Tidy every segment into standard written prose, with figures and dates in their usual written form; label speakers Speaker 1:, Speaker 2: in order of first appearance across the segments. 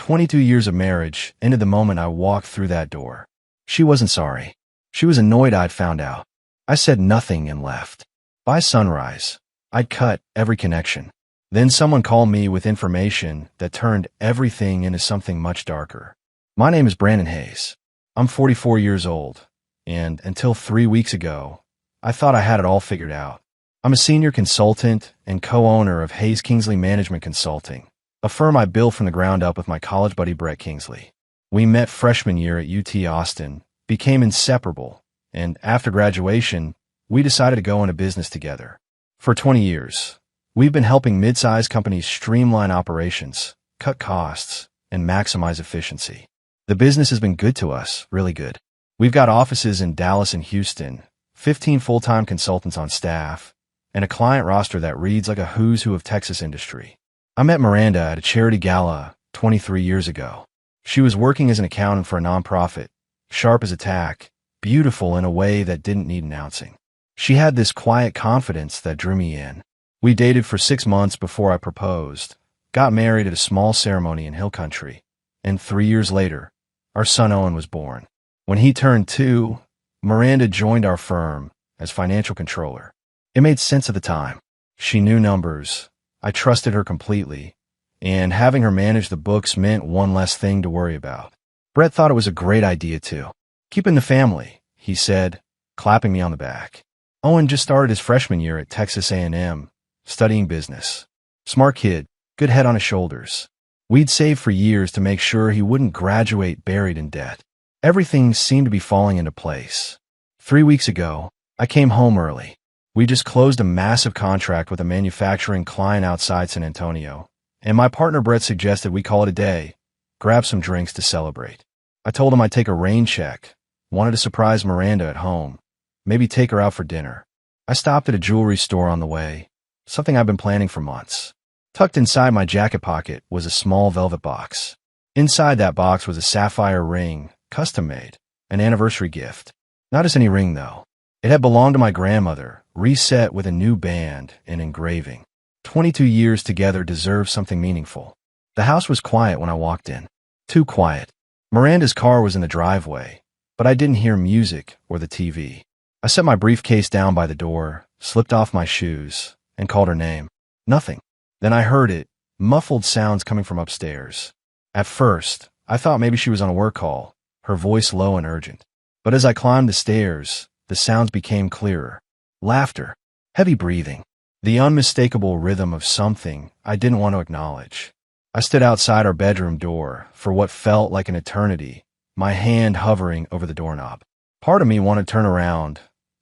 Speaker 1: 22 years of marriage ended the moment I walked through that door. She wasn't sorry. She was annoyed I'd found out. I said nothing and left. By sunrise, I'd cut every connection. Then someone called me with information that turned everything into something much darker. My name is Brandon Hayes. I'm 44 years old, and until 3 weeks ago, I thought I had it all figured out. I'm a senior consultant and co-owner of Hayes Kingsley Management Consulting, a firm I built from the ground up with my college buddy Brett Kingsley. We met freshman year at UT Austin, became inseparable, and after graduation, we decided to go into business together. For 20 years, we've been helping mid-sized companies streamline operations, cut costs, and maximize efficiency. The business has been good to us, really good. We've got offices in Dallas and Houston, 15 full-time consultants on staff, and a client roster that reads like a who's who of Texas industry. I met Miranda at a charity gala 23 years ago. She was working as an accountant for a nonprofit, sharp as a tack, beautiful in a way that didn't need announcing. She had this quiet confidence that drew me in. We dated for 6 months before I proposed, got married at a small ceremony in Hill Country, and 3 years later, our son Owen was born. When he turned 2, Miranda joined our firm as financial controller. It made sense at the time. She knew numbers. I trusted her completely, and having her manage the books meant one less thing to worry about. Brett thought it was a great idea too. Keep in the family, he said, clapping me on the back. Owen just started his freshman year at Texas A&M, studying business. Smart kid, good head on his shoulders. We'd saved for years to make sure he wouldn't graduate buried in debt. Everything seemed to be falling into place. 3 weeks ago, I came home early. We just closed a massive contract with a manufacturing client outside San Antonio, and my partner Brett suggested we call it a day, grab some drinks to celebrate. I told him I'd take a rain check, wanted to surprise Miranda at home, maybe take her out for dinner. I stopped at a jewelry store on the way, something I've been planning for months. Tucked inside my jacket pocket was a small velvet box. Inside that box was a sapphire ring, custom-made, an anniversary gift. Not just any ring, though. It had belonged to my grandmother, reset with a new band and engraving. 22 years together deserved something meaningful. The house was quiet when I walked in. Too quiet. Miranda's car was in the driveway, but I didn't hear music or the TV. I set my briefcase down by the door, slipped off my shoes, and called her name. Nothing. Then I heard it, muffled sounds coming from upstairs. At first, I thought maybe she was on a work call, her voice low and urgent. But as I climbed the stairs, the sounds became clearer. Laughter, heavy breathing, the unmistakable rhythm of something I didn't want to acknowledge. I stood outside our bedroom door for what felt like an eternity, my hand hovering over the doorknob. Part of me wanted to turn around,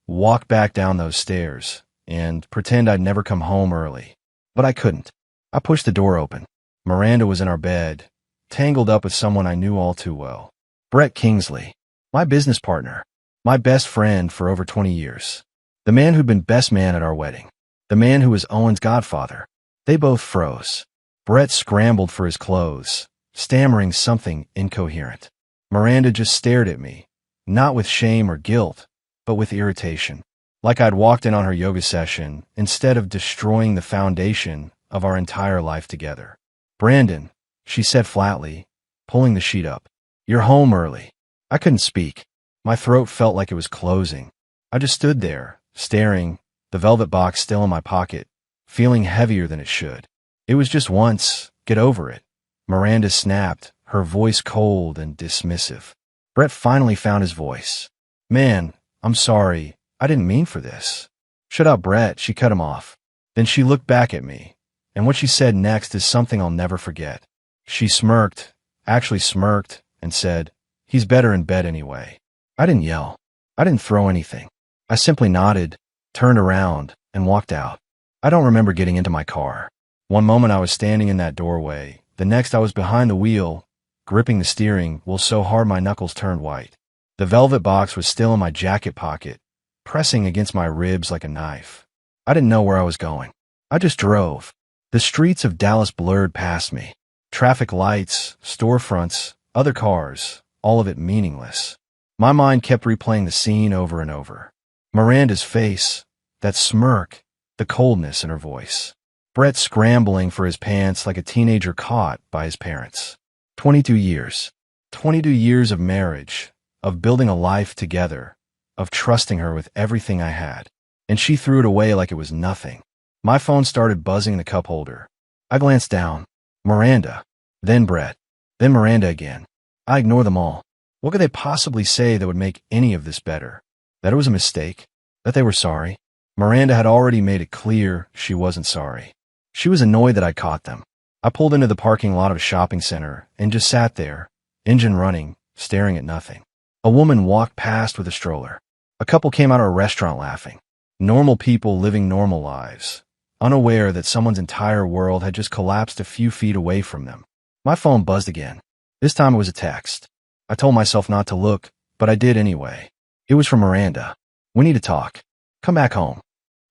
Speaker 1: walk back down those stairs, and pretend I'd never come home early. But I couldn't. I pushed the door open. Miranda was in our bed, tangled up with someone I knew all too well. Brett Kingsley, my business partner, my best friend for over 20 years. The man who'd been best man at our wedding. The man who was Owen's godfather. They both froze. Brett scrambled for his clothes, stammering something incoherent. Miranda just stared at me, not with shame or guilt, but with irritation. Like I'd walked in on her yoga session instead of destroying the foundation of our entire life together. Brandon, she said flatly, pulling the sheet up. You're home early. I couldn't speak. My throat felt like it was closing. I just stood there, staring, the velvet box still in my pocket, feeling heavier than it should. It was just once. Get over it. Miranda snapped, her voice cold and dismissive. Brett finally found his voice. Man, I'm sorry. I didn't mean for this. Shut up, Brett, she cut him off. Then she looked back at me, and what she said next is something I'll never forget. She smirked, actually smirked, and said, He's better in bed anyway. I didn't yell. I didn't throw anything. I simply nodded, turned around, and walked out. I don't remember getting into my car. One moment I was standing in that doorway. The next I was behind the wheel, gripping the steering wheel so hard my knuckles turned white. The velvet box was still in my jacket pocket, pressing against my ribs like a knife. I didn't know where I was going. I just drove. The streets of Dallas blurred past me. Traffic lights, storefronts, other cars, all of it meaningless. My mind kept replaying the scene over and over. Miranda's face, that smirk, the coldness in her voice. Brett scrambling for his pants like a teenager caught by his parents. 22 years. 22 years of marriage, of building a life together, of trusting her with everything I had. And she threw it away like it was nothing. My phone started buzzing in the cup holder. I glanced down. Miranda. Then Brett. Then Miranda again. I ignored them all. What could they possibly say that would make any of this better? That it was a mistake? That they were sorry? Miranda had already made it clear she wasn't sorry. She was annoyed that I caught them. I pulled into the parking lot of a shopping center and just sat there, engine running, staring at nothing. A woman walked past with a stroller. A couple came out of a restaurant laughing. Normal people living normal lives, unaware that someone's entire world had just collapsed a few feet away from them. My phone buzzed again. This time it was a text. I told myself not to look, but I did anyway. It was from Miranda. We need to talk. Come back home.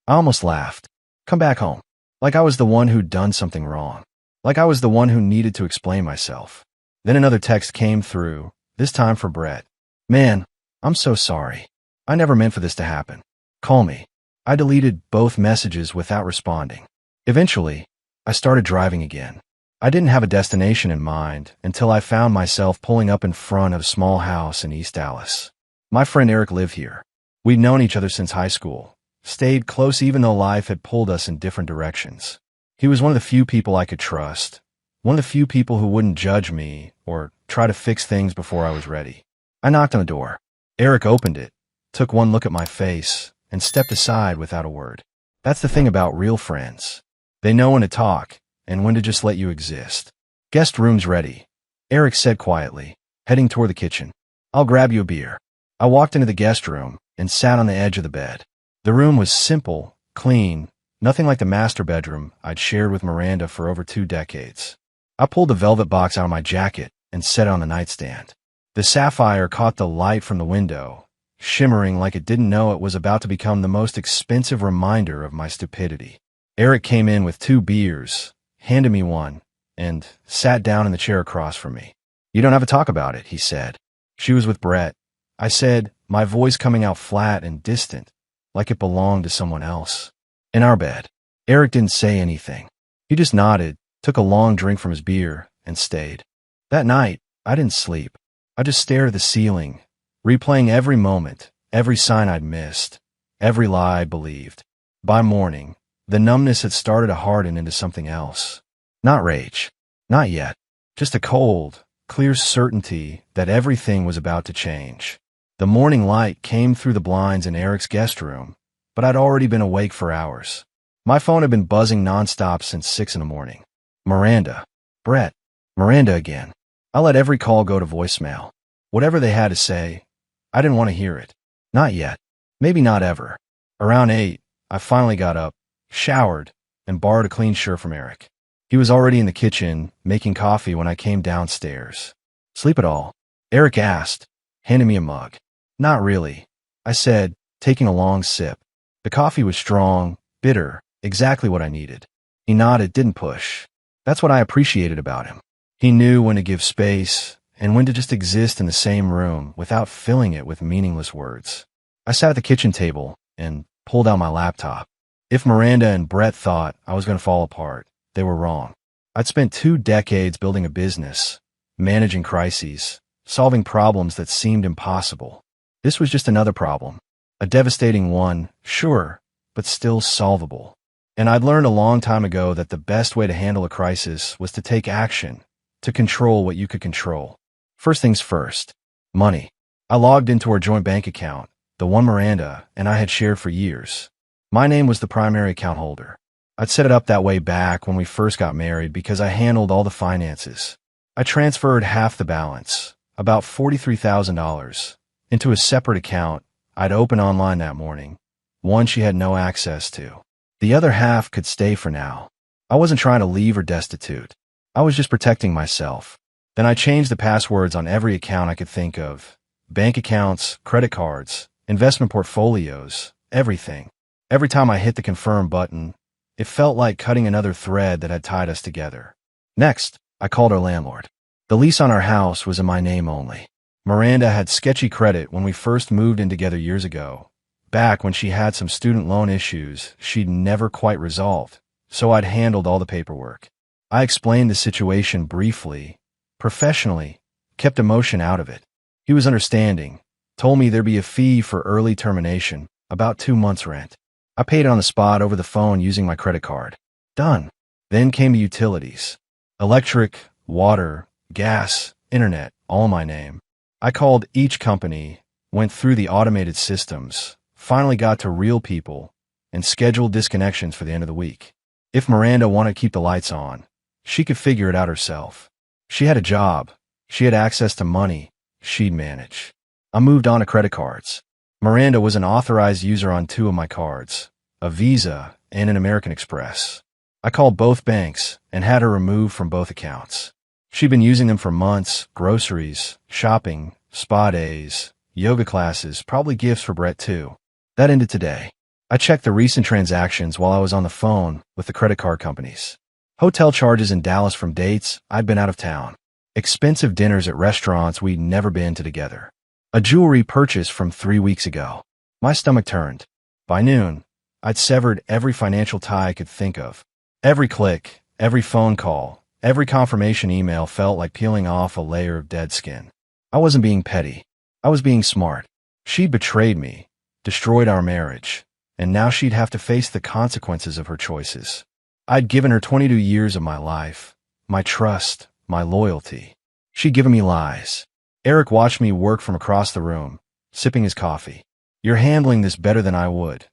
Speaker 1: I almost laughed. Come back home. Like I was the one who'd done something wrong. Like I was the one who needed to explain myself. Then another text came through, this time for Brett. Man, I'm so sorry. I never meant for this to happen. Call me. I deleted both messages without responding. Eventually, I started driving again. I didn't have a destination in mind until I found myself pulling up in front of a small house in East Dallas. My friend Eric lived here. We'd known each other since high school, stayed close even though life had pulled us in different directions. He was one of the few people I could trust, one of the few people who wouldn't judge me or try to fix things before I was ready. I knocked on the door. Eric opened it, took one look at my face, and stepped aside without a word. That's the thing about real friends. They know when to talk and when to just let you exist. Guest room's ready, Eric said quietly, heading toward the kitchen. I'll grab you a beer. I walked into the guest room and sat on the edge of the bed. The room was simple, clean, nothing like the master bedroom I'd shared with Miranda for over 2 decades. I pulled the velvet box out of my jacket and set it on the nightstand. The sapphire caught the light from the window, shimmering like it didn't know it was about to become the most expensive reminder of my stupidity. Eric came in with 2 beers, handed me one, and sat down in the chair across from me. You don't have to talk about it, he said. She was with Brett. I said, my voice coming out flat and distant, like it belonged to someone else. In our bed. Eric didn't say anything. He just nodded, took a long drink from his beer, and stayed. That night, I didn't sleep. I just stared at the ceiling, replaying every moment, every sign I'd missed, every lie I believed. By morning, the numbness had started to harden into something else. Not rage. Not yet. Just a cold, clear certainty that everything was about to change. The morning light came through the blinds in Eric's guest room, but I'd already been awake for hours. My phone had been buzzing nonstop since 6 in the morning. Miranda. Brett. Miranda again. I let every call go to voicemail. Whatever they had to say, I didn't want to hear it. Not yet. Maybe not ever. Around 8, I finally got up, showered, and borrowed a clean shirt from Eric. He was already in the kitchen, making coffee when I came downstairs. Sleep at all? Eric asked, handing me a mug. Not really, I said, taking a long sip. The coffee was strong, bitter, exactly what I needed. He nodded, didn't push. That's what I appreciated about him. He knew when to give space and when to just exist in the same room without filling it with meaningless words. I sat at the kitchen table and pulled out my laptop. If Miranda and Brett thought I was going to fall apart, they were wrong. I'd spent 2 decades building a business, managing crises, solving problems that seemed impossible. This was just another problem. A devastating one, sure, but still solvable. And I'd learned a long time ago that the best way to handle a crisis was to take action, to control what you could control. First things first, money. I logged into our joint bank account, the one Miranda and I had shared for years. My name was the primary account holder. I'd set it up that way back when we first got married because I handled all the finances. I transferred half the balance, about $43,000, into a separate account I'd opened online that morning, one she had no access to. The other half could stay for now. I wasn't trying to leave her destitute. I was just protecting myself. Then I changed the passwords on every account I could think of. Bank accounts, credit cards, investment portfolios, everything. Every time I hit the confirm button, it felt like cutting another thread that had tied us together. Next, I called our landlord. The lease on our house was in my name only. Miranda had sketchy credit when we first moved in together years ago, back when she had some student loan issues she'd never quite resolved, so I'd handled all the paperwork. I explained the situation briefly, professionally, kept emotion out of it. He was understanding, told me there'd be a fee for early termination, about 2 months' rent. I paid it on the spot over the phone using my credit card. Done. Then came the utilities. Electric, water, gas, internet, all my name. I called each company, went through the automated systems, finally got to real people, and scheduled disconnections for the end of the week. If Miranda wanted to keep the lights on, she could figure it out herself. She had a job. She had access to money. She'd manage. I moved on to credit cards. Miranda was an authorized user on 2 of my cards, a Visa and an American Express. I called both banks and had her removed from both accounts. She'd been using them for months, groceries, shopping, spa days, yoga classes, probably gifts for Brett too. That ended today. I checked the recent transactions while I was on the phone with the credit card companies. Hotel charges in Dallas from dates I'd been out of town. Expensive dinners at restaurants we'd never been to together. A jewelry purchase from 3 weeks ago. My stomach turned. By noon, I'd severed every financial tie I could think of. Every click, every phone call, every confirmation email felt like peeling off a layer of dead skin. I wasn't being petty. I was being smart. She'd betrayed me, destroyed our marriage, and now she'd have to face the consequences of her choices. I'd given her 22 years of my life, my trust, my loyalty. She'd given me lies. Eric watched me work from across the room, sipping his coffee. "You're handling this better than I would,"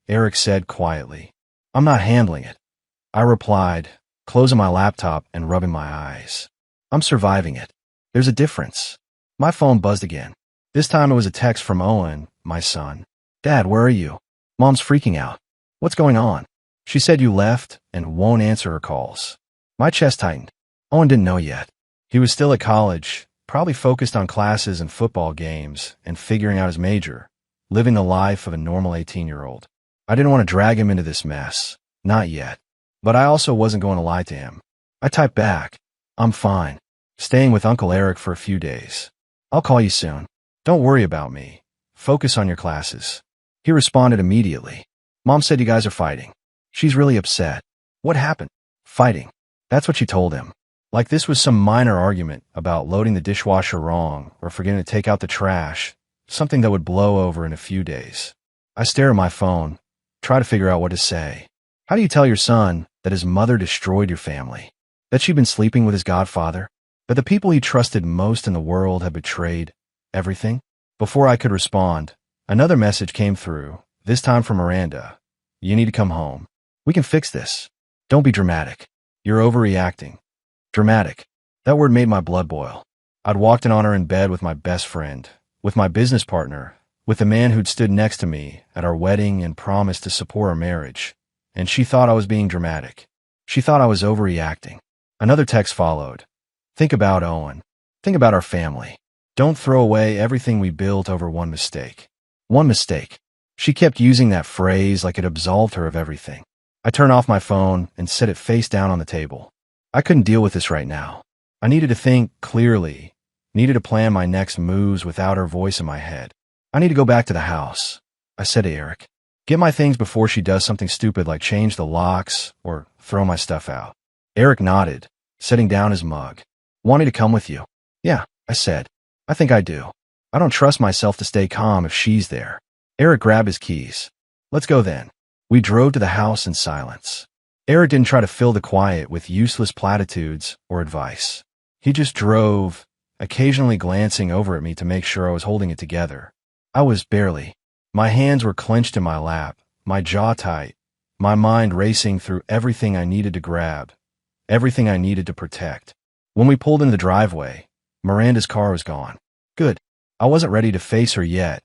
Speaker 1: Eric said quietly. "I'm not handling it," I replied, closing my laptop and rubbing my eyes. "I'm surviving it. There's a difference." My phone buzzed again. This time it was a text from Owen, my son. "Dad, where are you? Mom's freaking out. What's going on? She said you left and won't answer her calls." My chest tightened. Owen didn't know yet. He was still at college, probably focused on classes and football games and figuring out his major, living the life of a normal 18-year-old. I didn't want to drag him into this mess. Not yet. But I also wasn't going to lie to him. I typed back, "I'm fine. Staying with Uncle Eric for a few days. I'll call you soon. Don't worry about me. Focus on your classes." He responded immediately. "Mom said you guys are fighting. She's really upset." "What happened?" "Fighting." That's what she told him. Like this was some minor argument about loading the dishwasher wrong or forgetting to take out the trash, something that would blow over in a few days. I stare at my phone, try to figure out what to say. How do you tell your son that his mother destroyed your family? That she'd been sleeping with his godfather? That the people he trusted most in the world had betrayed everything? Before I could respond, another message came through, this time from Miranda. "You need to come home. We can fix this. Don't be dramatic. You're overreacting." Dramatic. That word made my blood boil. I'd walked in on her in bed with my best friend, with my business partner, with the man who'd stood next to me at our wedding and promised to support our marriage. And she thought I was being dramatic. She thought I was overreacting. Another text followed. "Think about Owen. Think about our family. Don't throw away everything we built over one mistake." One mistake. She kept using that phrase like it absolved her of everything. I turned off my phone and set it face down on the table. I couldn't deal with this right now. I needed to think clearly, needed to plan my next moves without her voice in my head. "I need to go back to the house," I said to Eric. "Get my things before she does something stupid like change the locks or throw my stuff out." Eric nodded, setting down his mug. "Want me to come with you?" "Yeah," I said. "I think I do. I don't trust myself to stay calm if she's there." Eric grabbed his keys. "Let's go then." We drove to the house in silence. Eric didn't try to fill the quiet with useless platitudes or advice. He just drove, occasionally glancing over at me to make sure I was holding it together. I was barely. My hands were clenched in my lap, my jaw tight, my mind racing through everything I needed to grab, everything I needed to protect. When we pulled into the driveway, Miranda's car was gone. Good. I wasn't ready to face her yet,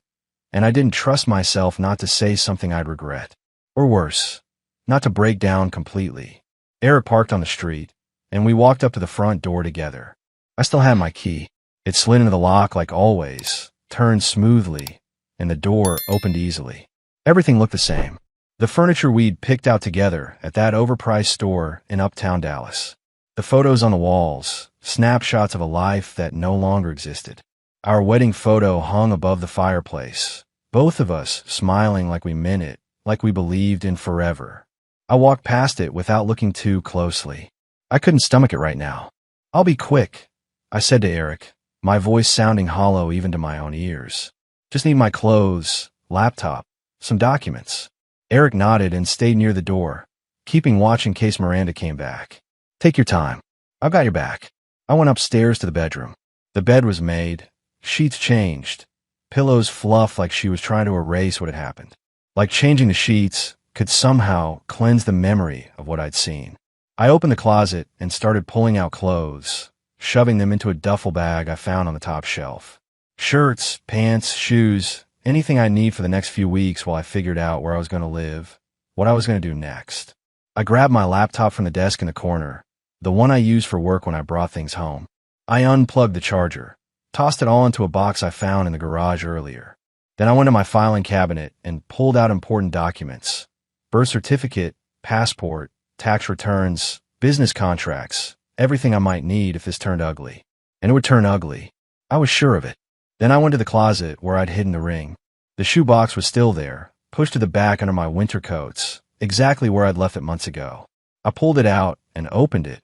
Speaker 1: and I didn't trust myself not to say something I'd regret. Or worse, not to break down completely. Eric parked on the street, and we walked up to the front door together. I still had my key. It slid into the lock like always, turned smoothly, and the door opened easily. Everything looked the same. The furniture we'd picked out together at that overpriced store in uptown Dallas. The photos on the walls, snapshots of a life that no longer existed. Our wedding photo hung above the fireplace, both of us smiling like we meant it, like we believed in forever. I walked past it without looking too closely. I couldn't stomach it right now. "I'll be quick," I said to Eric, my voice sounding hollow even to my own ears. Just need my clothes, laptop, some documents. Eric nodded and stayed near the door, keeping watch in case Miranda came back. Take your time. I've got your back. I went upstairs to the bedroom. The bed was made, sheets changed, pillows fluffed like she was trying to erase what had happened. Like changing the sheets could somehow cleanse the memory of what I'd seen. I opened the closet and started pulling out clothes, shoving them into a duffel bag I found on the top shelf. Shirts, pants, shoes, anything I need for the next few weeks while I figured out where I was going to live, what I was going to do next. I grabbed my laptop from the desk in the corner, the one I used for work when I brought things home. I unplugged the charger, tossed it all into a box I found in the garage earlier. Then I went to my filing cabinet and pulled out important documents: birth certificate, passport, tax returns, business contracts, everything I might need if this turned ugly. And it would turn ugly. I was sure of it. Then I went to the closet where I'd hidden the ring. The shoebox was still there, pushed to the back under my winter coats, exactly where I'd left it months ago. I pulled it out and opened it,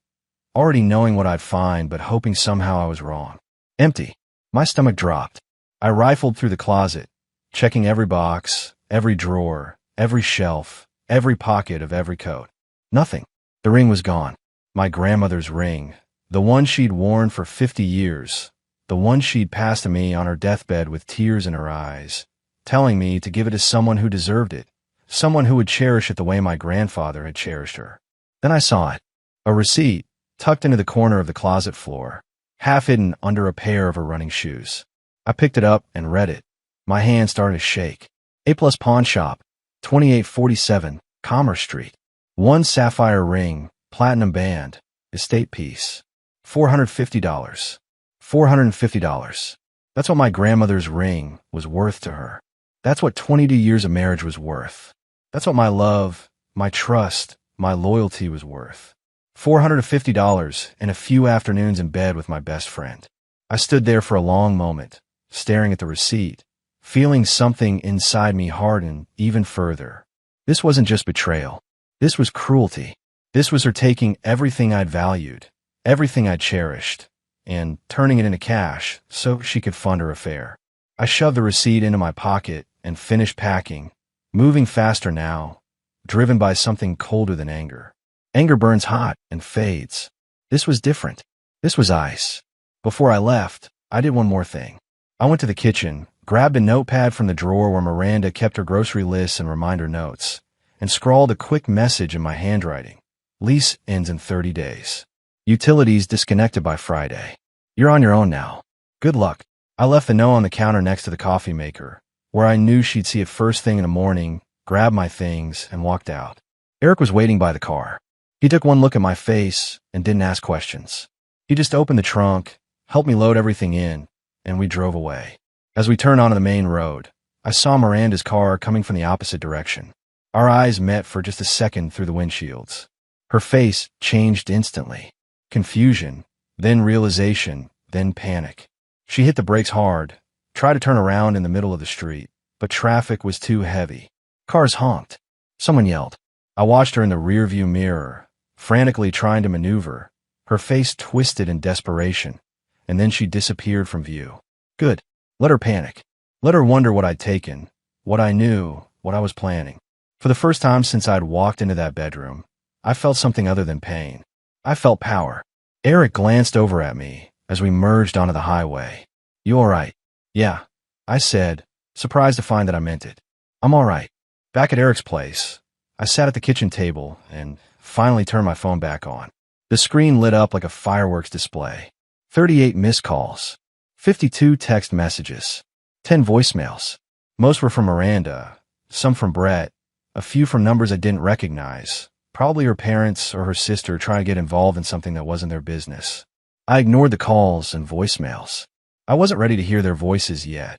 Speaker 1: already knowing what I'd find but hoping somehow I was wrong. Empty. My stomach dropped. I rifled through the closet, checking every box, every drawer, every shelf, every pocket of every coat. Nothing. The ring was gone. My grandmother's ring, the one she'd worn for 50 years, the one she'd passed to me on her deathbed with tears in her eyes, telling me to give it to someone who deserved it, someone who would cherish it the way my grandfather had cherished her. Then I saw it. A receipt, tucked into the corner of the closet floor, half hidden under a pair of her running shoes. I picked it up and read it. My hand started to shake. A+ Pawn Shop, 2847, Commerce Street. 1 sapphire ring, platinum band, estate piece. $450. $450. That's what my grandmother's ring was worth to her. That's what 22 years of marriage was worth. That's what my love, my trust, my loyalty was worth. $450 and a few afternoons in bed with my best friend. I stood there for a long moment, staring at the receipt, feeling something inside me harden even further. This wasn't just betrayal. This was cruelty. This was her taking everything I'd valued, everything I'd cherished, and turning it into cash so she could fund her affair. I shoved the receipt into my pocket and finished packing, moving faster now, driven by something colder than anger. Anger burns hot and fades. This was different. This was ice. Before I left, I did one more thing. I went to the kitchen, grabbed a notepad from the drawer where Miranda kept her grocery lists and reminder notes, and scrawled a quick message in my handwriting. Lease ends in 30 days. Utilities disconnected by Friday. You're on your own now. Good luck. I left the note on the counter next to the coffee maker, where I knew she'd see it first thing in the morning, grabbed my things, and walked out. Eric was waiting by the car. He took one look at my face and didn't ask questions. He just opened the trunk, helped me load everything in, and we drove away. As we turned onto the main road, I saw Miranda's car coming from the opposite direction. Our eyes met for just a second through the windshields. Her face changed instantly. Confusion, then realization, then panic. She hit the brakes hard, tried to turn around in the middle of the street, but traffic was too heavy. Cars honked. Someone yelled. I watched her in the rearview mirror, frantically trying to maneuver, her face twisted in desperation, and then she disappeared from view. Good. Let her panic. Let her wonder what I'd taken, what I knew, what I was planning. For the first time since I'd walked into that bedroom, I felt something other than pain. I felt power. Eric glanced over at me as we merged onto the highway. You all right? Yeah, I said, surprised to find that I meant it. I'm all right. Back at Eric's place, I sat at the kitchen table and finally turned my phone back on. The screen lit up like a fireworks display. 38 missed calls, 52 text messages, 10 voicemails. Most were from Miranda, some from Brett, a few from numbers I didn't recognize, probably her parents or her sister trying to get involved in something that wasn't their business. I ignored the calls and voicemails. I wasn't ready to hear their voices yet.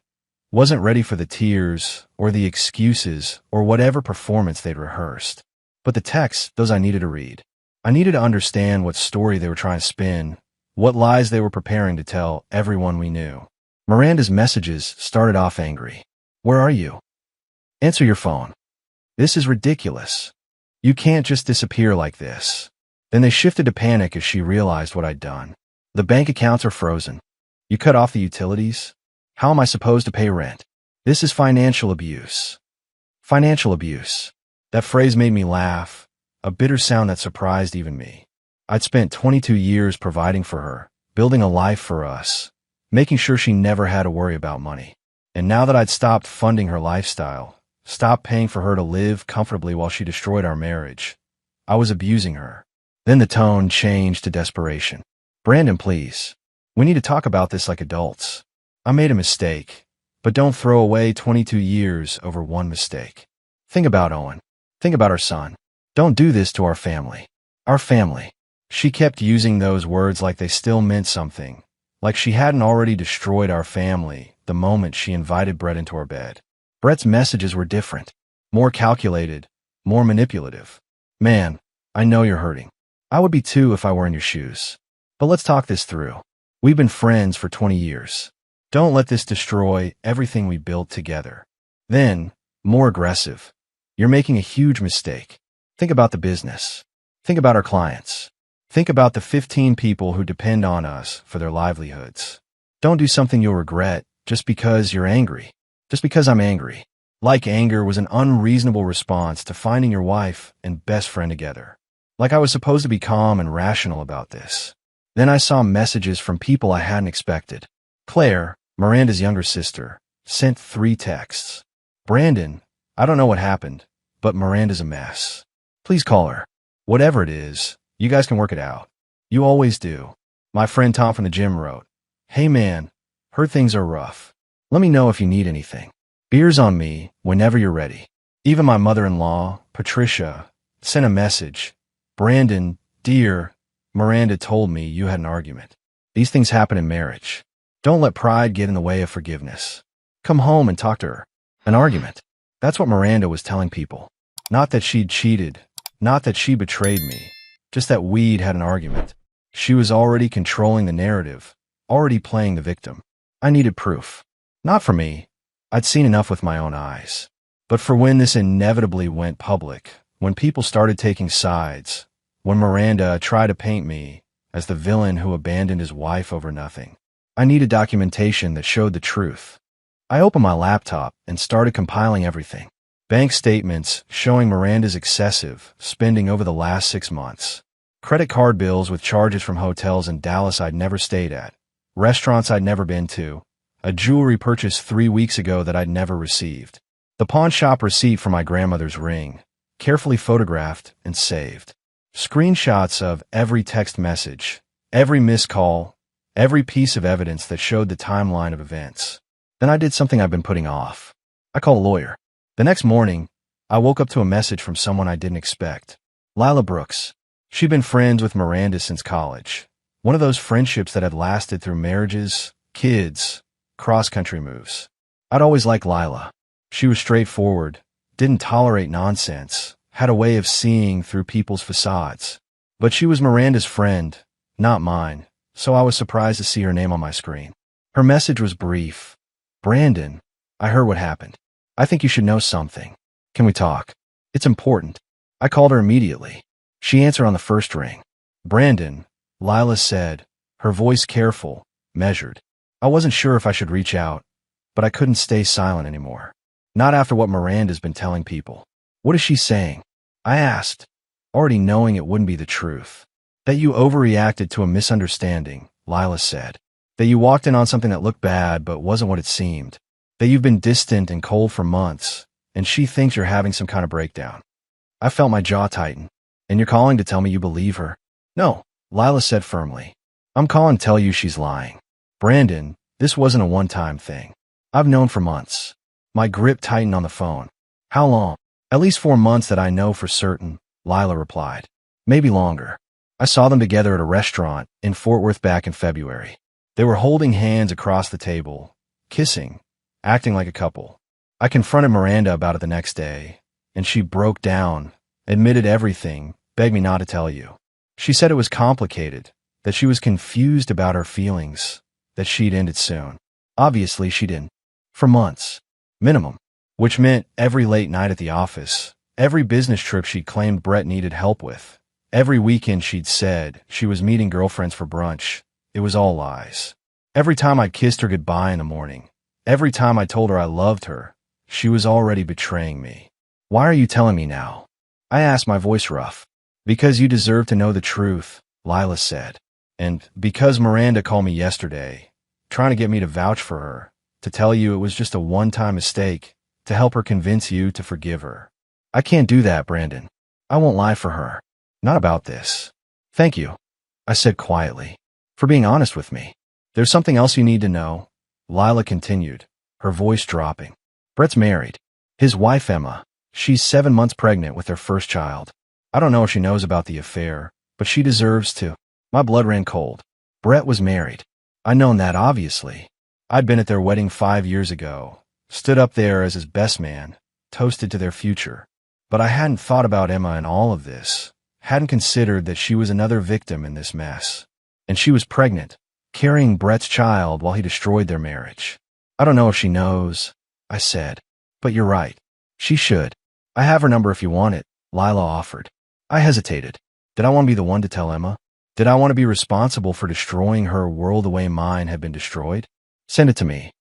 Speaker 1: Wasn't ready for the tears or the excuses or whatever performance they'd rehearsed. But the texts, those I needed to read. I needed to understand what story they were trying to spin, what lies they were preparing to tell everyone we knew. Miranda's messages started off angry. Where are you? Answer your phone. This is ridiculous. You can't just disappear like this. Then they shifted to panic as she realized what I'd done. The bank accounts are frozen. You cut off the utilities? How am I supposed to pay rent? This is financial abuse. Financial abuse. That phrase made me laugh, a bitter sound that surprised even me. I'd spent 22 years providing for her, building a life for us, making sure she never had to worry about money. And now that I'd stopped funding her lifestyle, stopped paying for her to live comfortably while she destroyed our marriage, I was abusing her. Then the tone changed to desperation. Brandon, please. We need to talk about this like adults. I made a mistake, but don't throw away 22 years over one mistake. Think about Owen. Think about our son. Don't do this to our family. Our family. She kept using those words like they still meant something, like she hadn't already destroyed our family the moment she invited Brett into our bed. Brett's messages were different, more calculated, more manipulative. Man, I know you're hurting. I would be too if I were in your shoes. But let's talk this through. We've been friends for 20 years. Don't let this destroy everything we built together. Then, more aggressive. You're making a huge mistake. Think about the business. Think about our clients. Think about the 15 people who depend on us for their livelihoods. Don't do something you'll regret just because you're angry. Just because I'm angry. Like anger was an unreasonable response to finding your wife and best friend together. Like I was supposed to be calm and rational about this. Then I saw messages from people I hadn't expected. Claire, Miranda's younger sister, sent 3 texts. Brandon, I don't know what happened, but Miranda's a mess. Please call her. Whatever it is, you guys can work it out. You always do. My friend Tom from the gym wrote, "Hey man, heard things are rough. Let me know if you need anything. Beer's on me whenever you're ready." Even my mother-in-law, Patricia, sent a message. "Brandon, dear, Miranda told me you had an argument. These things happen in marriage. Don't let pride get in the way of forgiveness. Come home and talk to her." An argument. That's what Miranda was telling people. Not that she'd cheated, not that she betrayed me, just that we'd had an argument. She was already controlling the narrative, already playing the victim. I needed proof. Not for me. I'd seen enough with my own eyes. But for when this inevitably went public, when people started taking sides, when Miranda tried to paint me as the villain who abandoned his wife over nothing, I needed documentation that showed the truth. I opened my laptop and started compiling everything. Bank statements showing Miranda's excessive spending over the last 6 months. Credit card bills with charges from hotels in Dallas I'd never stayed at, restaurants I'd never been to, a jewelry purchase 3 weeks ago that I'd never received, the pawn shop receipt for my grandmother's ring, carefully photographed and saved, screenshots of every text message, every missed call, every piece of evidence that showed the timeline of events. Then I did something I've been putting off. I called a lawyer. The next morning, I woke up to a message from someone I didn't expect. Lila Brooks. She'd been friends with Miranda since college. One of those friendships that had lasted through marriages, kids, cross-country moves. I'd always liked Lila. She was straightforward, didn't tolerate nonsense, had a way of seeing through people's facades. But she was Miranda's friend, not mine, so I was surprised to see her name on my screen. Her message was brief. "Brandon, I heard what happened. I think you should know something. Can we talk? It's important." I called her immediately. She answered on the first ring. "Brandon," Lila said, her voice careful, measured. I wasn't sure if I should reach out, but I couldn't stay silent anymore. Not after what Miranda's been telling people. "What is she saying?" I asked, already knowing it wouldn't be the truth. "That you overreacted to a misunderstanding," Lila said. "That you walked in on something that looked bad but wasn't what it seemed. That you've been distant and cold for months, and she thinks you're having some kind of breakdown." I felt my jaw tighten. "And you're calling to tell me you believe her?" "No," Lila said firmly. "I'm calling to tell you she's lying. Brandon, this wasn't a one-time thing. I've known for months." My grip tightened on the phone. "How long?" "At least 4 months that I know for certain," Lila replied. "Maybe longer. I saw them together at a restaurant in Fort Worth back in February. They were holding hands across the table, kissing, acting like a couple. I confronted Miranda about it the next day, and she broke down, admitted everything, begged me not to tell you. She said it was complicated, that she was confused about her feelings, that she'd end it soon. Obviously, she didn't. For months. Minimum. Which meant every late night at the office, every business trip she'd claimed Brett needed help with, every weekend she'd said she was meeting girlfriends for brunch, It was all lies. Every time I kissed her goodbye in the morning, every time I told her I loved her, she was already betraying me. Why are you telling me now? I asked, my voice rough. Because you deserve to know the truth, Lila said. And because Miranda called me yesterday, trying to get me to vouch for her, to tell you it was just a one-time mistake, to help her convince you to forgive her. I can't do that, Brandon. I won't lie for her. Not about this. Thank you, I said quietly, for being honest with me. There's something else you need to know, Lila continued, her voice dropping. Brett's married. His wife, Emma, she's 7 months pregnant with their first child. I don't know if she knows about the affair, but she deserves to. My blood ran cold. Brett was married. I'd known that, obviously. I'd been at their wedding 5 years ago, stood up there as his best man, toasted to their future. But I hadn't thought about Emma in all of this, hadn't considered that she was another victim in this mess. And she was pregnant, carrying Brett's child while he destroyed their marriage. I don't know if she knows, I said. But you're right. She should. I have her number if you want it, Lila offered. I hesitated. Did I want to be the one to tell Emma? Did I want to be responsible for destroying her world the way mine had been destroyed? Send it to me,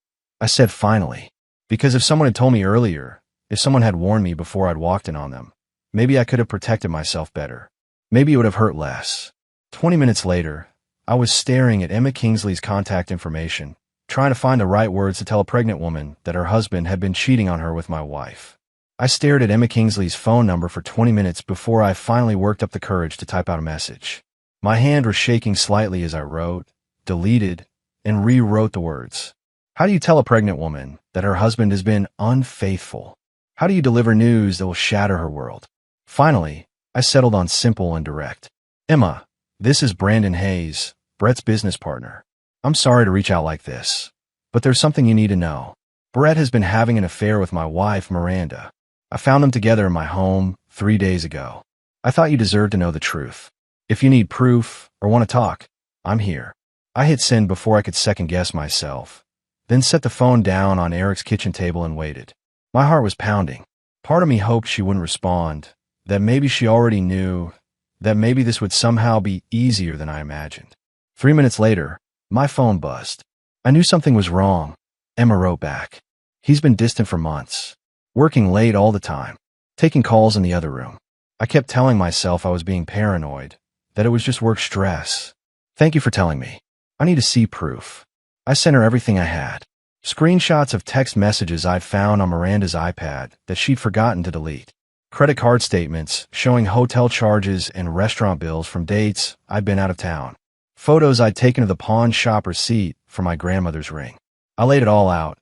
Speaker 1: I said finally. Because if someone had told me earlier, if someone had warned me before I'd walked in on them, maybe I could have protected myself better. Maybe it would have hurt less. 20 minutes later, I was staring at Emma Kingsley's contact information, trying to find the right words to tell a pregnant woman that her husband had been cheating on her with my wife. I stared at Emma Kingsley's phone number for 20 minutes before I finally worked up the courage to type out a message. My hand was shaking slightly as I wrote, deleted, and rewrote the words. How do you tell a pregnant woman that her husband has been unfaithful? How do you deliver news that will shatter her world? Finally, I settled on simple and direct. Emma, this is Brandon Hayes, Brett's business partner. I'm sorry to reach out like this, but there's something you need to know. Brett has been having an affair with my wife, Miranda. I found them together in my home 3 days ago. I thought you deserved to know the truth. If you need proof or want to talk, I'm here. I hit send before I could second-guess myself, then set the phone down on Eric's kitchen table and waited. My heart was pounding. Part of me hoped she wouldn't respond, that maybe she already knew, that maybe this would somehow be easier than I imagined. 3 minutes later, my phone buzzed. I knew something was wrong. Emma wrote back. He's been distant for months, working late all the time, taking calls in the other room. I kept telling myself I was being paranoid, that it was just work stress. Thank you for telling me. I need to see proof. I sent her everything I had. Screenshots of text messages I'd found on Miranda's iPad that she'd forgotten to delete. Credit card statements showing hotel charges and restaurant bills from dates I'd been out of town. Photos I'd taken of the pawn shop receipt for my grandmother's ring. I laid it all out.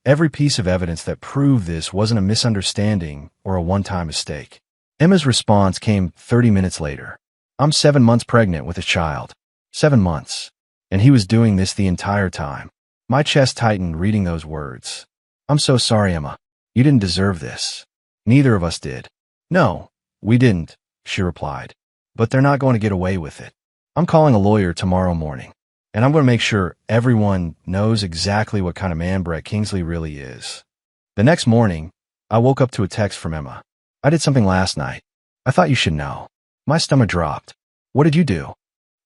Speaker 1: Every piece of evidence that proved this wasn't a misunderstanding or a one-time mistake. Emma's response came 30 minutes later. I'm 7 months pregnant with a child. 7 months. And he was doing this the entire time. My chest tightened reading those words. I'm so sorry, Emma. You didn't deserve this. Neither of us did. No, we didn't, she replied. But they're not going to get away with it. I'm calling a lawyer tomorrow morning, and I'm going to make sure everyone knows exactly what kind of man Brett Kingsley really is. The next morning, I woke up to a text from Emma. I did something last night. I thought you should know. My stomach dropped. What did you do?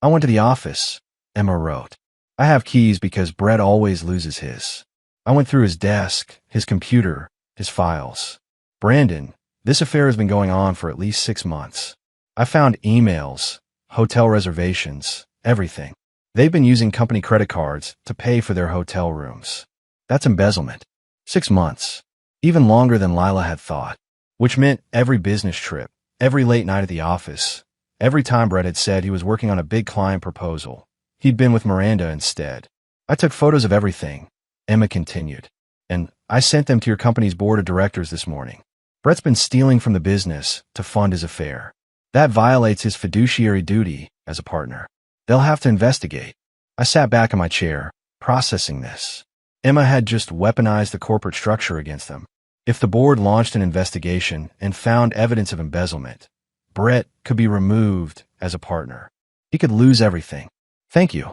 Speaker 1: I went to the office, Emma wrote. I have keys because Brett always loses his. I went through his desk, his computer, his files. Brandon, this affair has been going on for at least 6 months. I found emails, hotel reservations, everything. They've been using company credit cards to pay for their hotel rooms. That's embezzlement. 6 months. Even longer than Lila had thought. Which meant every business trip, every late night at the office, every time Brett had said he was working on a big client proposal, he'd been with Miranda instead. I took photos of everything, Emma continued, and I sent them to your company's board of directors this morning. Brett's been stealing from the business to fund his affair. That violates his fiduciary duty as a partner. They'll have to investigate. I sat back in my chair, processing this. Emma had just weaponized the corporate structure against them. If the board launched an investigation and found evidence of embezzlement, Brett could be removed as a partner. He could lose everything. Thank you,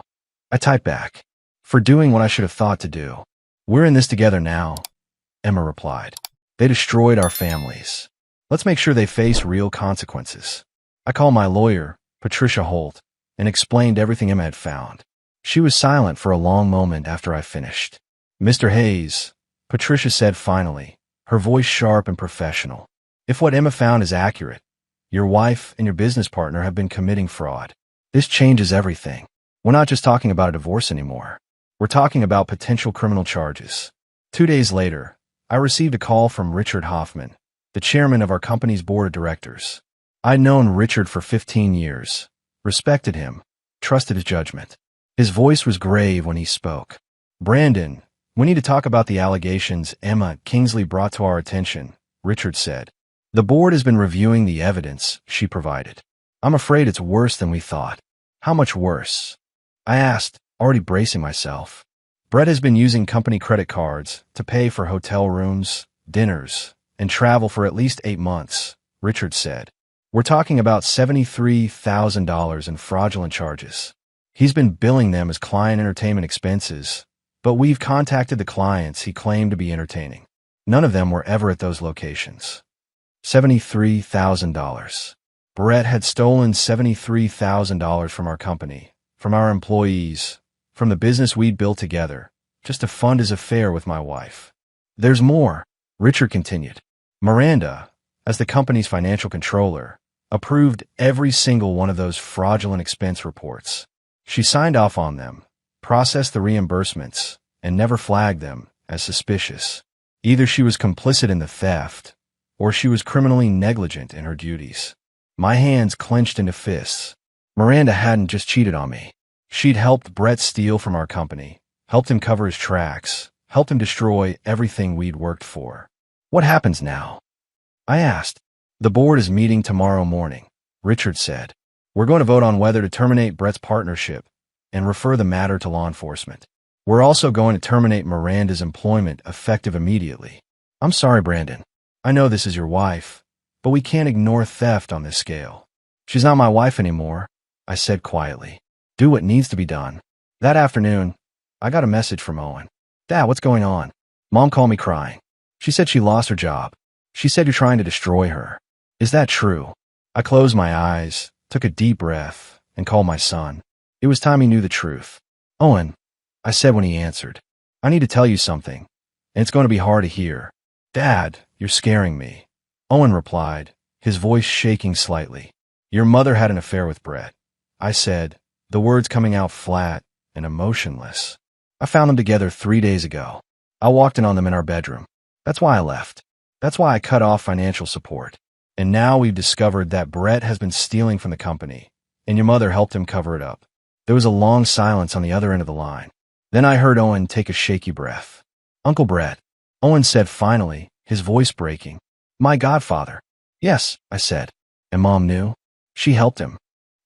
Speaker 1: I typed back, for doing what I should have thought to do. We're in this together now, Emma replied. They destroyed our families. Let's make sure they face real consequences. I called my lawyer, Patricia Holt, and explained everything Emma had found. She was silent for a long moment after I finished. Mr. Hayes, Patricia said finally, her voice sharp and professional. If what Emma found is accurate, your wife and your business partner have been committing fraud. This changes everything. We're not just talking about a divorce anymore. We're talking about potential criminal charges. 2 days later, I received a call from Richard Hoffman, the chairman of our company's board of directors. I'd known Richard for 15 years, respected him, trusted his judgment. His voice was grave when he spoke. Brandon, we need to talk about the allegations Emma Kingsley brought to our attention, Richard said. The board has been reviewing the evidence she provided. I'm afraid it's worse than we thought. How much worse? I asked, already bracing myself. Brett has been using company credit cards to pay for hotel rooms, dinners, and travel for at least 8 months, Richard said. We're talking about $73,000 in fraudulent charges. He's been billing them as client entertainment expenses, but we've contacted the clients he claimed to be entertaining. None of them were ever at those locations. $73,000. Brett had stolen $73,000 from our company, from our employees, from the business we'd built together, just to fund his affair with my wife. There's more, Richard continued. Miranda, as the company's financial controller, approved every single one of those fraudulent expense reports. She signed off on them, processed the reimbursements, and never flagged them as suspicious. Either she was complicit in the theft, or she was criminally negligent in her duties. My hands clenched into fists. Miranda hadn't just cheated on me. She'd helped Brett steal from our company, helped him cover his tracks, helped him destroy everything we'd worked for. What happens now? I asked. The board is meeting tomorrow morning, Richard said. We're going to vote on whether to terminate Brett's partnership and refer the matter to law enforcement. We're also going to terminate Miranda's employment effective immediately. I'm sorry, Brandon. I know this is your wife, but we can't ignore theft on this scale. She's not my wife anymore, I said quietly. Do what needs to be done. That afternoon, I got a message from Owen. Dad, what's going on? Mom called me crying. She said she lost her job. She said you're trying to destroy her. Is that true? I closed my eyes, took a deep breath, and called my son. It was time he knew the truth. Owen, I said when he answered, I need to tell you something, and it's going to be hard to hear. Dad, you're scaring me. Owen replied, his voice shaking slightly. Your mother had an affair with Brett. I said, the words coming out flat and emotionless. I found them together 3 days ago. I walked in on them in our bedroom. That's why I left. That's why I cut off financial support. And now we've discovered that Brett has been stealing from the company, and your mother helped him cover it up. There was a long silence on the other end of the line. Then I heard Owen take a shaky breath. Uncle Brett, Owen said finally, his voice breaking. My godfather. Yes, I said. And Mom knew? She helped him.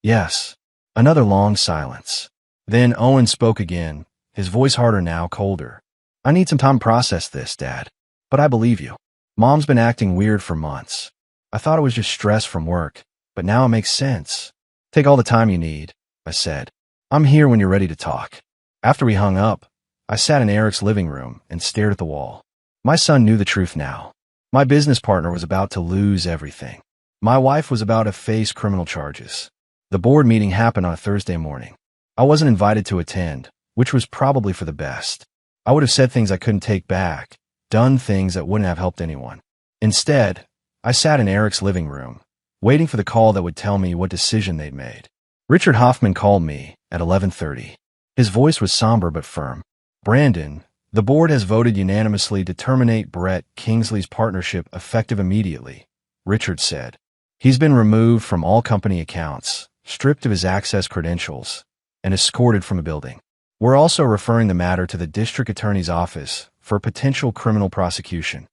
Speaker 1: Yes. Another long silence. Then Owen spoke again, his voice harder now, colder. I need some time to process this, Dad. But I believe you. Mom's been acting weird for months. I thought it was just stress from work, but now it makes sense. Take all the time you need, I said. I'm here when you're ready to talk. After we hung up, I sat in Eric's living room and stared at the wall. My son knew the truth now. My business partner was about to lose everything. My wife was about to face criminal charges. The board meeting happened on a Thursday morning. I wasn't invited to attend, which was probably for the best. I would have said things I couldn't take back, done things that wouldn't have helped anyone. Instead, I sat in Eric's living room, waiting for the call that would tell me what decision they'd made. Richard Hoffman called me at 11:30. His voice was somber but firm. Brandon, the board has voted unanimously to terminate Brett Kingsley's partnership effective immediately, Richard said. He's been removed from all company accounts, stripped of his access credentials, and escorted from the building. We're also referring the matter to the district attorney's office for potential criminal prosecution.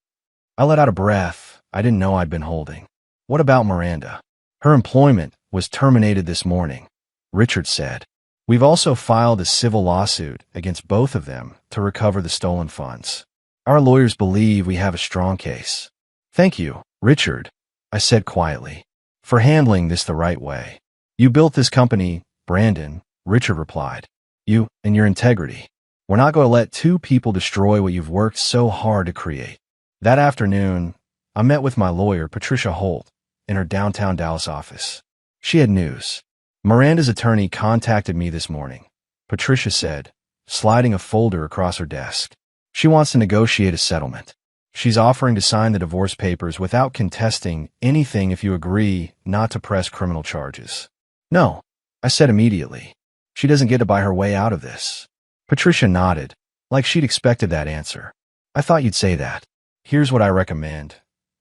Speaker 1: I let out a breath I didn't know I'd been holding. What about Miranda? Her employment was terminated this morning, Richard said. We've also filed a civil lawsuit against both of them to recover the stolen funds. Our lawyers believe we have a strong case. Thank you, Richard, I said quietly, for handling this the right way. You built this company, Brandon, Richard replied. You and your integrity. We're not going to let two people destroy what you've worked so hard to create. That afternoon, I met with my lawyer, Patricia Holt, in her downtown Dallas office. She had news. Miranda's attorney contacted me this morning, Patricia said, sliding a folder across her desk. She wants to negotiate a settlement. She's offering to sign the divorce papers without contesting anything if you agree not to press criminal charges. No, I said immediately. She doesn't get to buy her way out of this. Patricia nodded, like she'd expected that answer. I thought you'd say that. Here's what I recommend.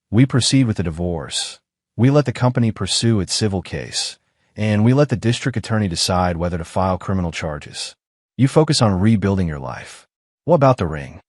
Speaker 1: We proceed with the divorce. We let the company pursue its civil case, and we let the district attorney decide whether to file criminal charges. You focus on rebuilding your life. What about the ring?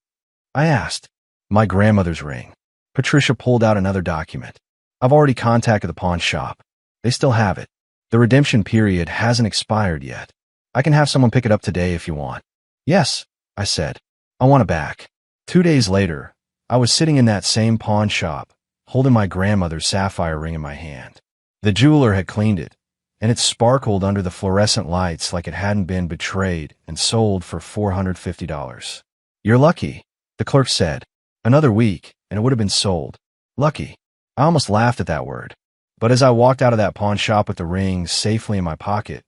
Speaker 1: I asked. My grandmother's ring. Patricia pulled out another document. I've already contacted the pawn shop. They still have it. The redemption period hasn't expired yet. I can have someone pick it up today if you want. Yes, I said. I want it back. 2 days later, I was sitting in that same pawn shop, holding my grandmother's sapphire ring in my hand. The jeweler had cleaned it, and it sparkled under the fluorescent lights like it hadn't been betrayed and sold for $450. You're lucky, the clerk said. Another week, and it would have been sold. Lucky. I almost laughed at that word. But as I walked out of that pawn shop with the ring safely in my pocket,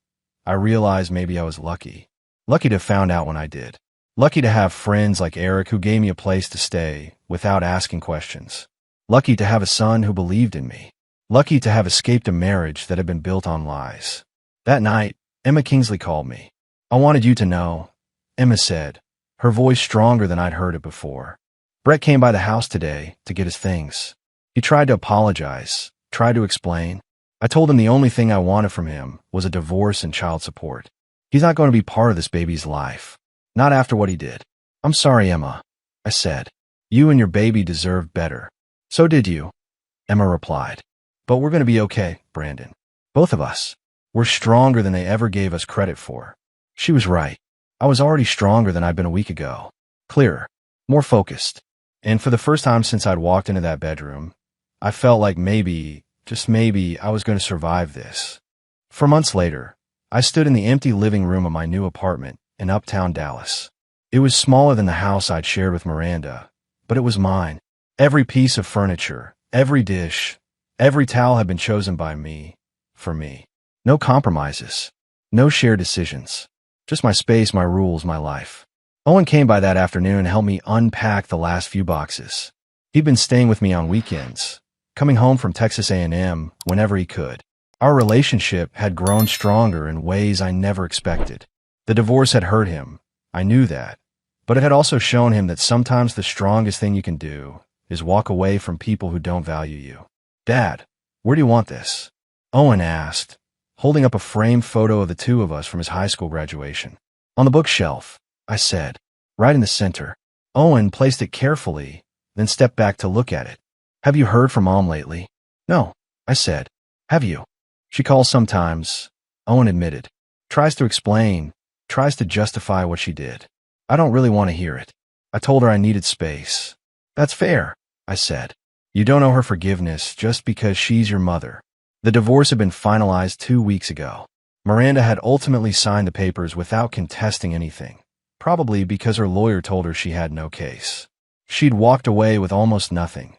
Speaker 1: I realized maybe I was lucky. Lucky to have found out when I did. Lucky to have friends like Eric who gave me a place to stay without asking questions. Lucky to have a son who believed in me. Lucky to have escaped a marriage that had been built on lies. That night, Emma Kingsley called me. I wanted you to know, Emma said, her voice stronger than I'd heard it before. Brett came by the house today to get his things. He tried to apologize, tried to explain. I told him the only thing I wanted from him was a divorce and child support. He's not going to be part of this baby's life. Not after what he did. I'm sorry, Emma, I said. You and your baby deserved better. So did you, Emma replied. But we're going to be okay, Brandon. Both of us. We're stronger than they ever gave us credit for. She was right. I was already stronger than I'd been a week ago. Clearer. More focused. And for the first time since I'd walked into that bedroom, I felt like maybe, just maybe, I was going to survive this. For months later, I stood in the empty living room of my new apartment in uptown Dallas. It was smaller than the house I'd shared with Miranda, but it was mine. Every piece of furniture, every dish, every towel had been chosen by me, for me. No compromises, no shared decisions. Just my space, my rules, my life. Owen came by that afternoon and helped me unpack the last few boxes. He'd been staying with me on weekends, coming home from Texas A&M whenever he could. Our relationship had grown stronger in ways I never expected. The divorce had hurt him, I knew that, but it had also shown him that sometimes the strongest thing you can do is walk away from people who don't value you. Dad, where do you want this? Owen asked, holding up a framed photo of the two of us from his high school graduation. On the bookshelf, I said, right in the center. Owen placed it carefully, then stepped back to look at it. Have you heard from Mom lately? No, I said. Have you? She calls sometimes, Owen admitted. Tries to explain, tries to justify what she did. I don't really want to hear it. I told her I needed space. That's fair, I said. You don't owe her forgiveness just because she's your mother. The divorce had been finalized 2 weeks ago. Miranda had ultimately signed the papers without contesting anything, probably because her lawyer told her she had no case. She'd walked away with almost nothing.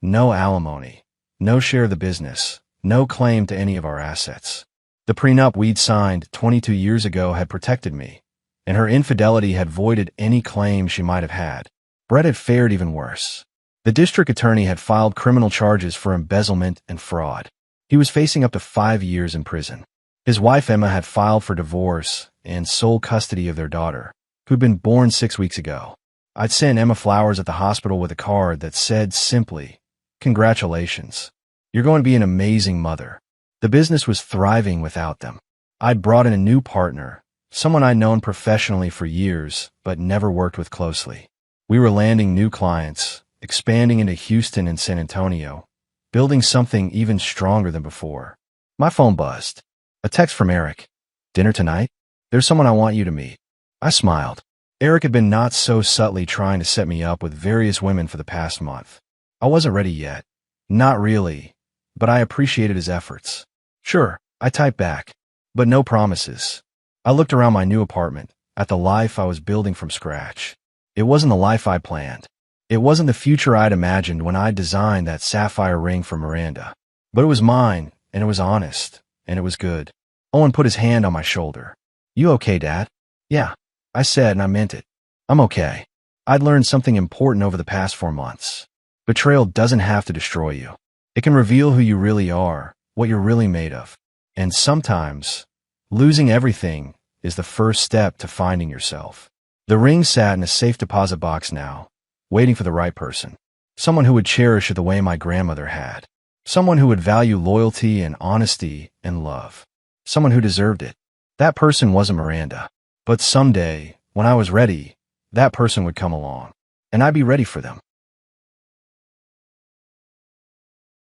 Speaker 1: No alimony, no share of the business, no claim to any of our assets. The prenup we'd signed 22 years ago had protected me, and her infidelity had voided any claim she might have had. Brett had fared even worse. The district attorney had filed criminal charges for embezzlement and fraud. He was facing up to 5 years in prison. His wife Emma had filed for divorce and sole custody of their daughter, who'd been born 6 weeks ago. I'd sent Emma flowers at the hospital with a card that said simply, "Congratulations. You're going to be an amazing mother." The business was thriving without them. I'd brought in a new partner, someone I'd known professionally for years but never worked with closely. We were landing new clients, expanding into Houston and San Antonio, building something even stronger than before. My phone buzzed. A text from Eric. "Dinner tonight? There's someone I want you to meet." I smiled. Eric had been not so subtly trying to set me up with various women for the past month. I wasn't ready yet. Not really, but I appreciated his efforts. Sure, I typed back, but no promises. I looked around my new apartment, at the life I was building from scratch. It wasn't the life I planned. It wasn't the future I'd imagined when I designed that sapphire ring for Miranda. But it was mine, and it was honest, and it was good. Owen put his hand on my shoulder. "You okay, Dad?" Yeah, I said, and I meant it. I'm okay. I'd learned something important over the past 4 months. Betrayal doesn't have to destroy you. It can reveal who you really are, what you're really made of. And sometimes, losing everything is the first step to finding yourself. The ring sat in a safe deposit box now, waiting for the right person. Someone who would cherish it the way my grandmother had. Someone who would value loyalty and honesty and love. Someone who deserved it. That person wasn't Miranda. But someday, when I was ready, that person would come along. And I'd be ready for them.